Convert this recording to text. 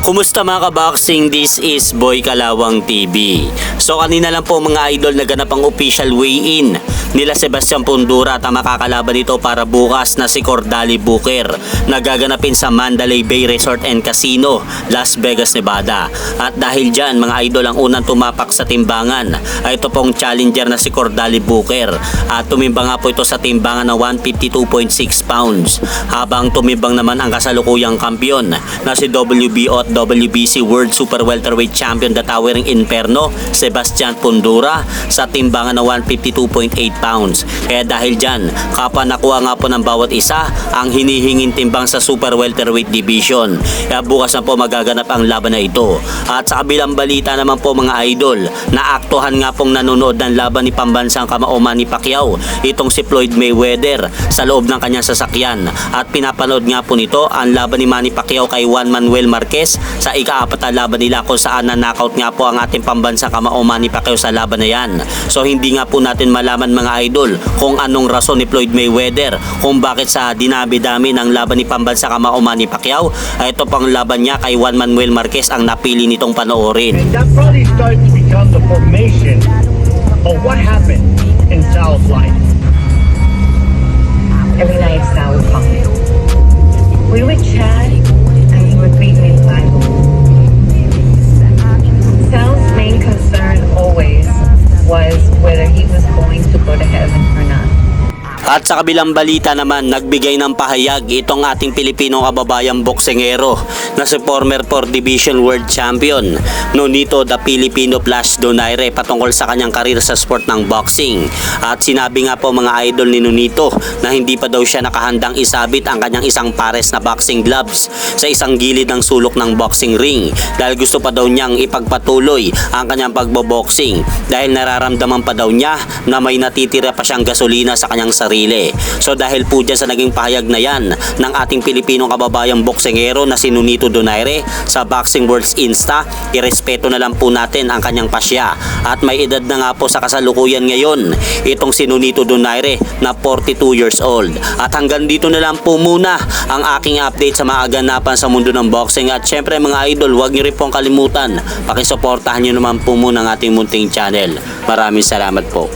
Kumusta mga kaboxing? This is Boy Kalawang TV. So kanina lang po mga idol naganap ang official weigh-in nila Sebastian Pundura at ang makakalaban nito para bukas na si Cordali Booker na gaganapin sa Mandalay Bay Resort and Casino, Las Vegas, Nevada. At dahil dyan mga idol ang unang tumapak sa timbangan ay ito pong challenger na si Cordali Booker at tumimbang nga po ito sa timbangan na 152.6 pounds habang tumimbang naman ang kasalukuyang kampiyon na si WBO at WBC World Super Welterweight Champion The Towering Inferno Sebastian Pundura sa timbangan na 152.8 pounds. Kaya dahil dyan, kapwa nakuha nga po ng bawat isa ang hinihinging timbang sa Super Welterweight Division. Kaya bukas na po magaganap ang laban na ito. At sa kabilang balita naman po mga idol, naaktuhan nga pong nanonood ng laban ni pambansang kamao Manny Pacquiao, itong si Floyd Mayweather sa loob ng kanyang sasakyan. At pinapanood nga po nito ang laban ni Manny Pacquiao kay Juan Manuel Marquez sa ika-apat na laban nila kung saan na-knockout nga po ang ating pambansang kamao Manny Pacquiao sa laban na yan. So hindi nga po natin malaman mga idol kung anong rason ni Floyd Mayweather kung bakit sa dinabi-dami ng laban ni pambansang kamao Manny Pacquiao ay ito pang laban niya kay Juan Manuel Marquez ang napili nitong panoorin. And that probably starts to become the formation of what happened in Sal's life. Every night Sal would call me. We would chat and he would read me the Bible. Sal's main concern always was whether he was going to go to heaven or not. At sa kabilang balita naman, nagbigay ng pahayag itong ating Pilipinong kababayang boksingero na si former 4 Division World Champion Nonito the Filipino Flash Donaire patungkol sa kanyang karir sa sport ng boxing. At sinabi nga po mga idol ni Nonito na hindi pa daw siya nakahandang isabit ang kanyang isang pares na boxing gloves sa isang gilid ng sulok ng boxing ring dahil gusto pa daw niyang ipagpatuloy ang kanyang pagboboxing dahil nararamdaman pa daw niya na may natitira pa siyang gasolina sa kanyang sarili. So dahil po dyan sa naging pahayag na yan ng ating Pilipinong kababayang boksingero na si Nonito Donaire sa Boxing World's Insta, irespeto na lang po natin ang kanyang pasya. At may edad na nga po sa kasalukuyan ngayon itong si Nonito Donaire na 42 years old. At hanggang dito na lang po muna ang aking update sa mga aganapan sa mundo ng boxing. At syempre mga idol, huwag niyo rin pong kalimutan, pakisuportahan niyo naman po muna ang ating munting channel. Maraming salamat po.